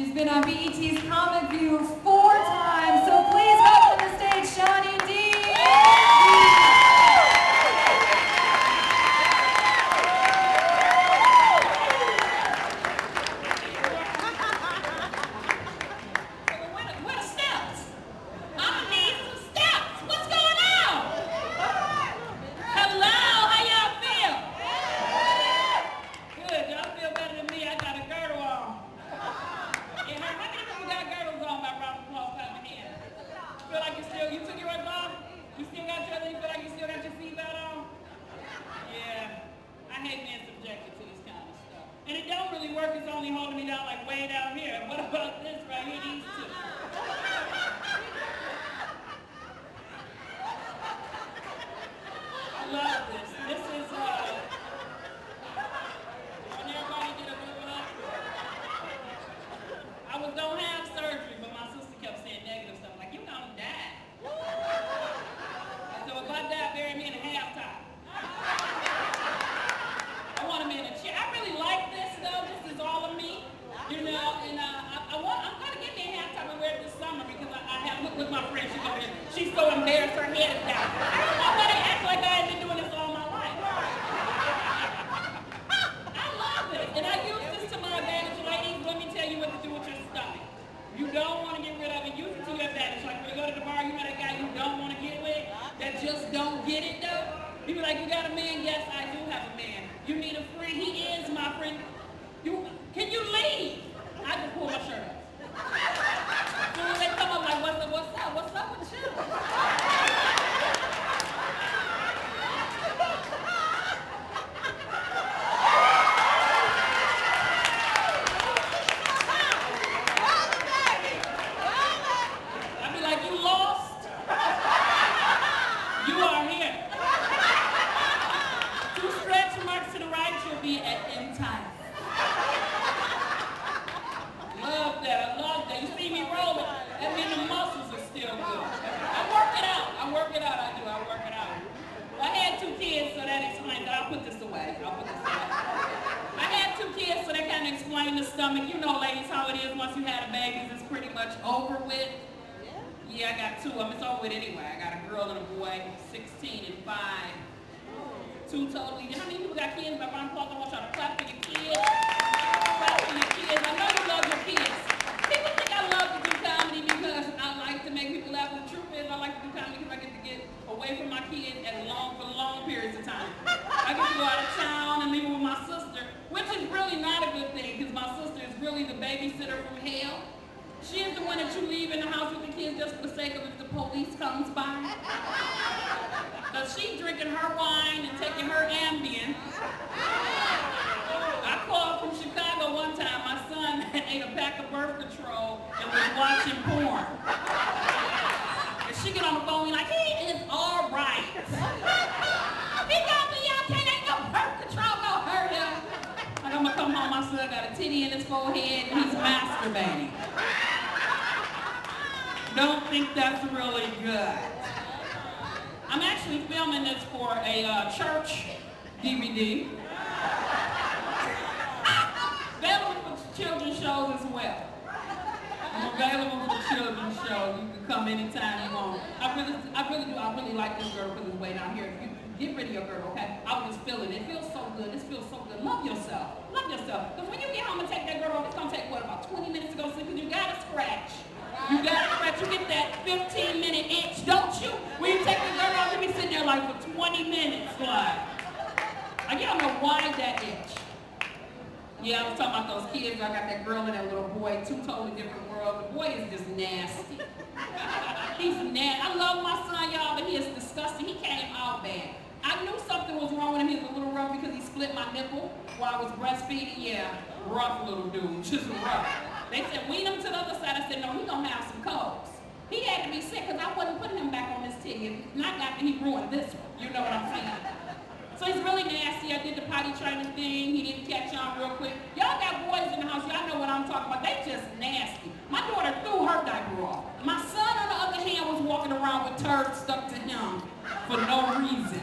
She's been on BET's Comic View 4 times, so please welcome to the stage Shanie D. And it don't really work, it's only holding me down like way down here. What about this right here, these two? I love this. This is, when everybody get a good look. I was gonna have surgery, but my sister kept saying negative stuff, like, you gonna die. So if I die, bury me in a halftime. I want him in a chair. I really like this though. This is all of me, you know. And I'm gonna get me a halftime and wear it this summer because I have look with my friend. She's over here. She's so embarrassed. Her head is down. I don't know why they act like I have been doing this all my life. I love it, and I use this to my advantage, ladies. Let me tell you what to do with your stomach. You don't want to get rid of it. Use it to your advantage. Like when you go to the bar, you know that guy you don't want to get with, that just don't get it though. You be like, you got a man? Yes, I do have a man. You need a friend? He is my friend. Can you leave? I just pull my shirt up. So when they come up like, what's up with you? I'd be like, you lost? You are here. Two stretch marks to the right, you'll be at end time. Love that, I love that. You see me rolling, that means the muscles are still good. I work it out, I work it out. I had 2 kids, so that explains that. I'll put this away. I had 2 kids, so that kind of explains the stomach. You know, ladies, how it is once you had a baby, it's pretty much over with. Yeah, I got 2 of them. It's over with anyway. I got a girl and a boy, 16 and 5. 2 totally. How many people got kids? By round of applause, I want y'all to clap for your kids. Clap for your kids. I know you love your kids. People think I love to do comedy because I like to make people laugh. The truth is, I like to do comedy because I get to get away from my kids for long periods of time. I get to go out of town and leave with my sister, which is really not a good thing because my sister is really the babysitter from hell. She is the one that you leave in the house with the kids just for the sake of if the police comes by. Because she's drinking her wine and taking her Ambien. I called from Chicago one time. My son had ate a pack of birth control and was watching porn. And she get on the phone like, he is all right. He got me out there, ain't no birth control gonna hurt him. Like, I'm gonna come home, my son got a titty in his forehead and he's masturbating. Don't think that's really good. I'm actually filming this for a church DVD. Available for children's shows as well. I'm available for children's shows. You can come anytime you want. I really like this girl because it's way down here. Get rid of your girl, okay? I was just feeling it. It feels so good. This feels so good. Love yourself. Love yourself. Because when you get home and take that girl off, it's going to take, what, about 20 minutes to go sleep? Because you got to scratch. You got to scratch. You get that 15-minute itch, don't you? When you take the girl off, you be sitting there like for 20 minutes. Like, you don't know why that itch. Yeah, I was talking about those kids. I got that girl and that little boy. 2 totally different worlds. The boy is just nasty. He's nasty. I love my son, y'all, but he is disgusting. He came out bad. I knew something was wrong with him. He was a little rough because he split my nipple while I was breastfeeding. Yeah, rough little dude, just rough. They said, wean him to the other side. I said, no, he's going to have some colds. He had to be sick because I wasn't putting him back on this titty. Not after he ruined this one. You know what I'm saying? So he's really nasty. I did the potty training thing. He didn't catch on real quick. Y'all got boys in the house. Y'all know what I'm talking about. They just nasty. My daughter threw her diaper off. My son, on the other hand, was walking around with turds stuck to him for no reason.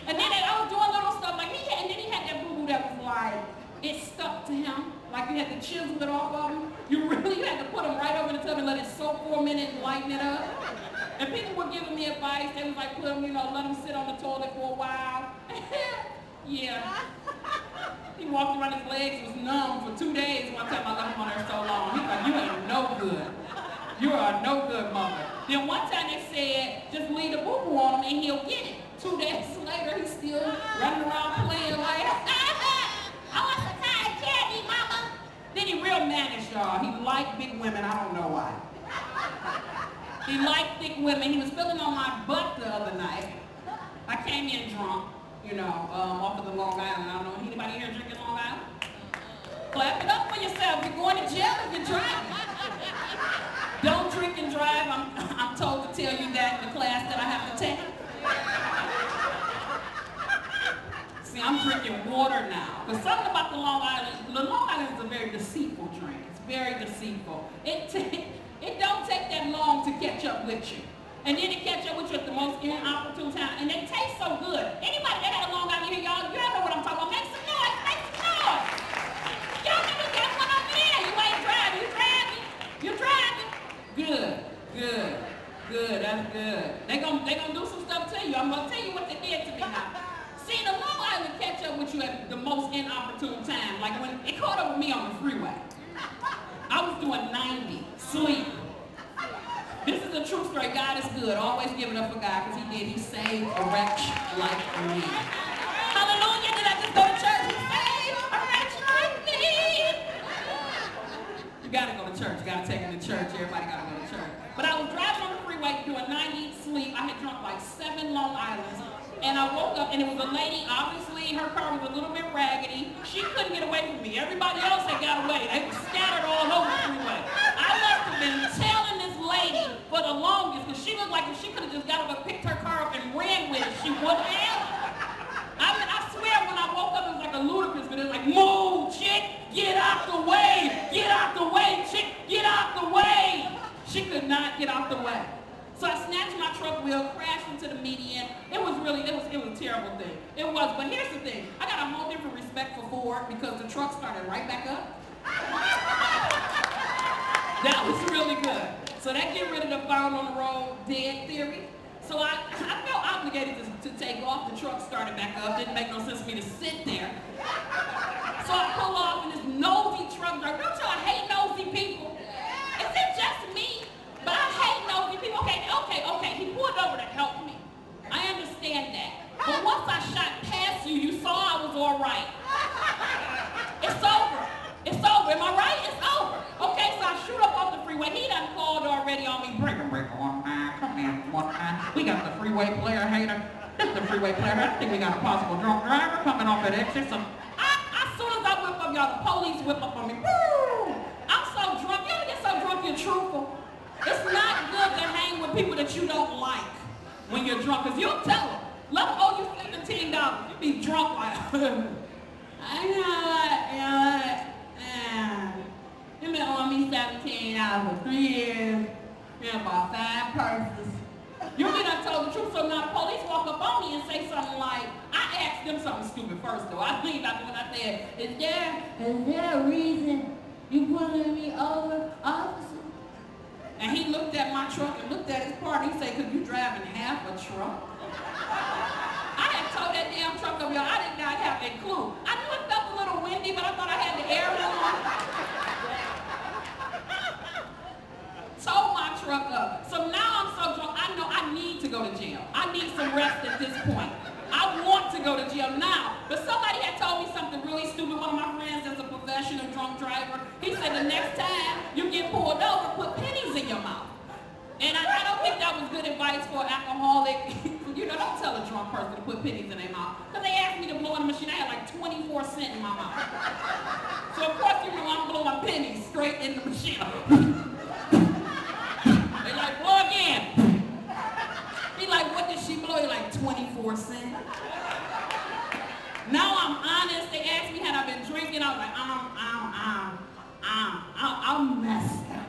And then I was doing little stuff like and then he had that boo-boo that was like, it stuck to him. Like you had to chisel it off of him. You really bathtub and let it soak for a minute and lighten it up. And people were giving me advice. They was like, put them, you know, let them sit on the toilet for a while. Yeah. He walked around, his legs was numb for 2 days one time I left him on there so long. He was like, you ain't no good. You are no good mother. Then one time they said, just leave the boo-boo on him and he'll get it. 2 days later, he's still running around playing like, I want some cotton candy, mama. Then he real mannish, y'all. He liked big women. I don't know why. He liked thick women. He was feeling on my butt the other night. I came in drunk, you know, off of the Long Island. I don't know, anybody here drinking Long Island? Clap it up for yourself. You're going to jail if you're driving. Don't drink and drive. I'm told to tell you that in the class that I have to take. See, I'm drinking water now. But something about the Long Island is a very deceitful drink. It's very deceitful. It don't take that long to catch up with you. And then it catch up with you at the most inopportune time. And they taste so good. Anybody that had a Long Island here, y'all know what I'm talking about. Make some noise, make some noise. Y'all know you got one over there. You ain't driving, you driving. You're driving. Good, good, good, that's good. They gonna do some stuff to you. I'm gonna tell you what they did to me now. See, the Long Island catch up with you at the most inopportune time. Like when it caught up with me on the freeway. I was doing 90, sleep. This is a true story. God is good. Always give it up for God because he did. He saved a wretch like me. Hallelujah. Did I just go to church? He saved a wretch like me. You got to go to church. You got to take him to church. Everybody got to go to church. But I was driving on the freeway doing 90 sleep. I had drunk like 7 Long Islands. And I woke up and it was a lady. Obviously, her car was a little bit raggedy. She couldn't get away from me. Everybody else had got away. They were scattered all over the freeway. I must have been telling this lady for the longest because she looked like if she could have just got up and picked her car up and ran with it, she wouldn't have. I mean, I swear when I woke up, it was like a ludicrous, but it was like, move, chick, get out the way. Get out the way, chick, get out the way. She could not get out the way. So I snatched my truck wheel, crashed into the median. It was a terrible thing. It was, but here's the thing. I got a whole different respect for Ford because the truck started right back up. That was really good. So that get rid of the found on the road dead theory. So I felt obligated to take off. The truck started back up. Didn't make no sense for me to sit there. So I pull off and this nosy truck driver. Don't y'all hate nosy people? Is it just me? But I hate nosy people. Okay. He pulled over to help me. I understand that. But once I shot past you, you saw I was all right. It's over. It's over. Am I right? It's over. Okay, so I shoot up off the freeway. He done called already on me. Breaker, 19. Come in, 19. We got the freeway player hater. This is the freeway player. I think we got a possible drunk driver coming off that exit. So as soon as I whip up, y'all, the police whip up on me. Woo! I'm so drunk. You ever get so drunk you're truthful? It's not good to hang with people that you don't like when you're drunk, because you'll tell them. Let them owe you $17. You be drunk like, I know what. You've been owing me $17 for 3 years. Yeah, about 5 purses. You really done told the truth, so now the police walk up on me and say something like, I asked them something stupid first though. I think about it when I said, is there a reason you pulling me over, officer? And he looked at my truck and looked at his car and he said, could you driving half a truck? I had towed that damn truck up, y'all. I did not have a clue. I knew it felt a little windy, but I thought I had the air on. Towed my truck up. So now I'm so drunk, I know I need to go to jail. I need some rest at this point. I want to go to jail now. But somebody had told me something really stupid. One of my friends that's a professional drunk driver, he said the next time you get pulled over, put pennies in your mouth. And I don't think that was good advice for an alcoholic. You know, don't tell a drunk person to put pennies in their mouth. Because they asked me to blow in the machine. I had like 24 cents in my mouth. So of course, you know, I'm blowing pennies straight in the machine. They like, blow again. He like, what did she blow? He like, 24 cents. Now I'm honest. They asked me had I been drinking. I was like, I'm messed up.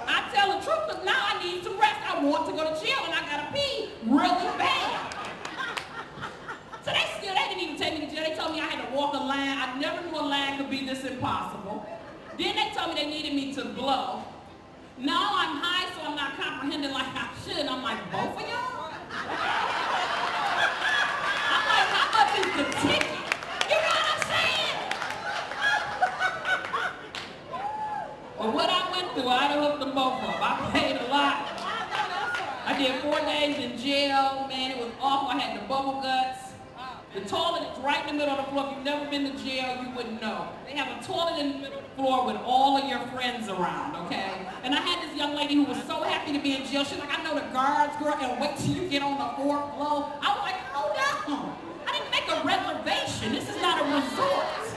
I tell the truth, because now I need some rest. I want to go to jail and I gotta pee really bad. So they didn't even take me to jail. They told me I had to walk a line. I never knew a line could be this impossible. Then they told me they needed me to blow. Now I'm high, so I'm not comprehending like I should. I'm like, both of y'all? I'm like, how much is the ticket? You know what I'm saying? Well, what I went through, I'd have hooked them both up. I paid a lot. I did 4 days in jail. Man, it was awful. I had the bubble guts. The toilet is right in the middle of the floor. If you've never been to jail, you wouldn't know. They have a toilet in the middle of the floor with all of your friends around, okay? And I had this young lady who was so happy to be in jail. She's like, I know the guards, girl, and wait till you get on the 4th floor. I was like, hold on. I didn't make a reservation. This is not a resort.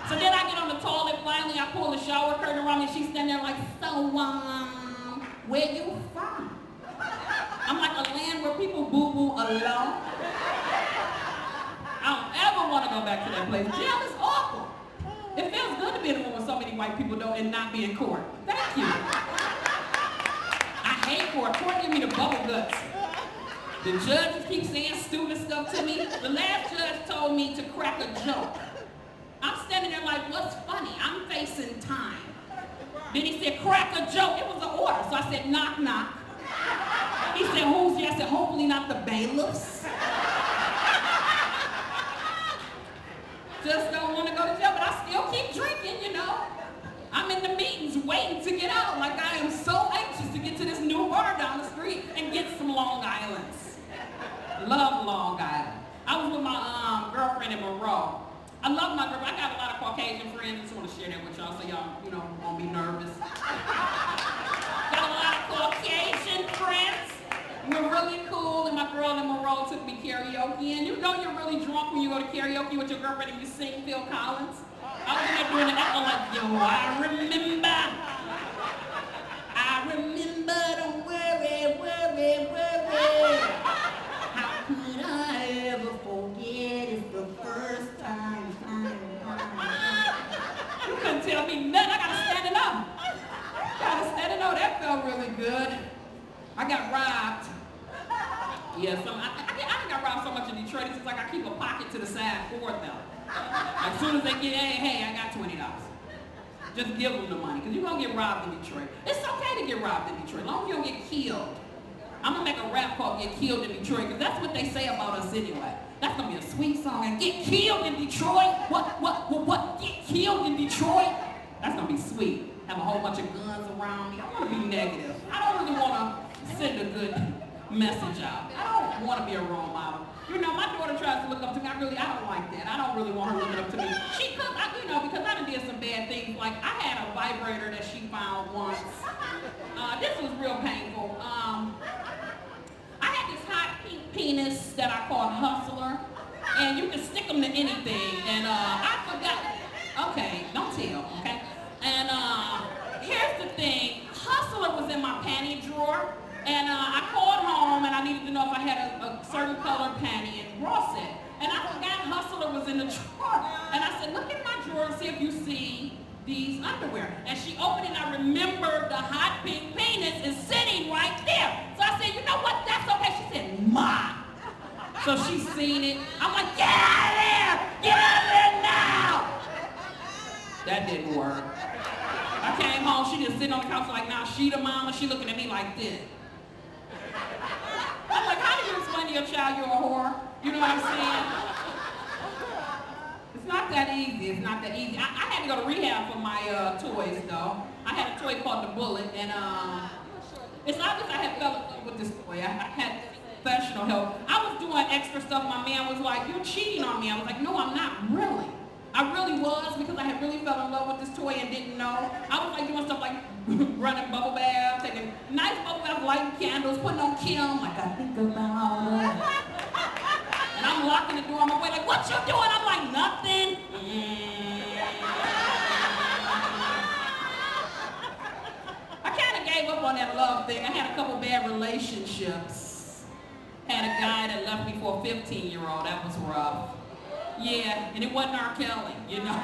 So then I get on the toilet. Finally, I pull the shower curtain around me, and she's standing there like, so, where you from? I'm like, a land where people boo-boo alone. I don't ever want to go back to that place. Jail is awful. It feels good to be in a room with so many white people though and not be in court. Thank you. I hate court. Court give me the bubble guts. The judges keep saying stupid stuff to me. The last judge told me to crack a joke. I'm standing there like, what's funny? I'm facing time. Then he said, crack a joke. It was an order. So I said, knock, knock. He said, who's here? I said, hopefully not the bailiffs. Just don't want to go to jail, but I still keep drinking, you know. I'm in the meetings waiting to get out. Like I am so anxious to get to this new bar down the street and get some Long Islands. Love Long Island. I was with my girlfriend in Monroe. I love my girlfriend. I got a lot of Caucasian friends. I just want to share that with y'all so y'all, you know, won't be nervous. Got a lot of Caucasian friends. We're really cool, and my girl in Monroe took me karaoke, and you know you're really drunk when you go to karaoke with your girlfriend and you sing Phil Collins. I was in there doing the echo like, yo, I remember, don't worry. How could I ever forget it's the first time. You couldn't tell me nothing, I gotta stand it up. That felt really good. I got robbed. Yeah, so I got robbed so much in Detroit, it's like I keep a pocket to the side for them. As soon as they get, hey, I got $20. Just give them the money, because you're going to get robbed in Detroit. It's okay to get robbed in Detroit, as long as you don't get killed. I'm going to make a rap called Get Killed in Detroit, because that's what they say about us anyway. That's going to be a sweet song, and get killed in Detroit? What? Get killed in Detroit? That's going to be sweet. Have a whole bunch of guns around me. I want to be negative. I don't really want to send a good message out. I don't want to be a role model. You know, my daughter tries to look up to me. I don't like that. I don't really want her looking up to me. She could, because I done did some bad things. Like, I had a vibrator that she found once. This was real painful. I had this hot pink penis that I called Hustler. And you can stick them to anything. And I forgot. Okay, don't tell, okay? And here's the thing. Hustler was in my panty drawer. And I called home and I needed to know if I had a certain color panty, and Ross said. And I forgot Hustler was in the drawer. And I said, look in my drawer and see if you see these underwear. And she opened it and I remembered the hot pink penis is sitting right there. So I said, you know what, that's okay. She said, Ma. So she's seen it. I'm like, get out of there! Get out of there now! That didn't work. I came home, she just sitting on the couch like, now she the mama, she looking at me like this. I'm like, how do you explain to your child you're a whore? You know what I'm saying? It's not that easy. I had to go to rehab for my toys, though. I had a toy called the Bullet, and it's obvious I had fell in love with this toy. I had professional help. I was doing extra stuff. My man was like, you're cheating on me. I was like, no, I'm not really. I really was, because I had really fell in love with this toy and didn't know. I was like doing stuff like running bubble baths, taking nice bubble baths, lighting candles, putting on Kim, like I think about her. And I'm locking the door on my way, like, what you doing? I'm like, nothing. I kind of gave up on that love thing. I had a couple bad relationships. Had a guy that left me for a 15-year-old. That was rough. Yeah, and it wasn't R. Kelly, you know.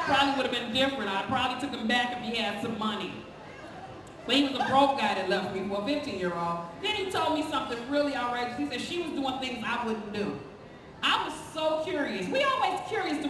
Probably would have been different. I probably took him back if he had some money. But he was a broke guy that left me for a 15-year-old. Then he told me something really outrageous. He said she was doing things I wouldn't do. I was so curious. We always curious to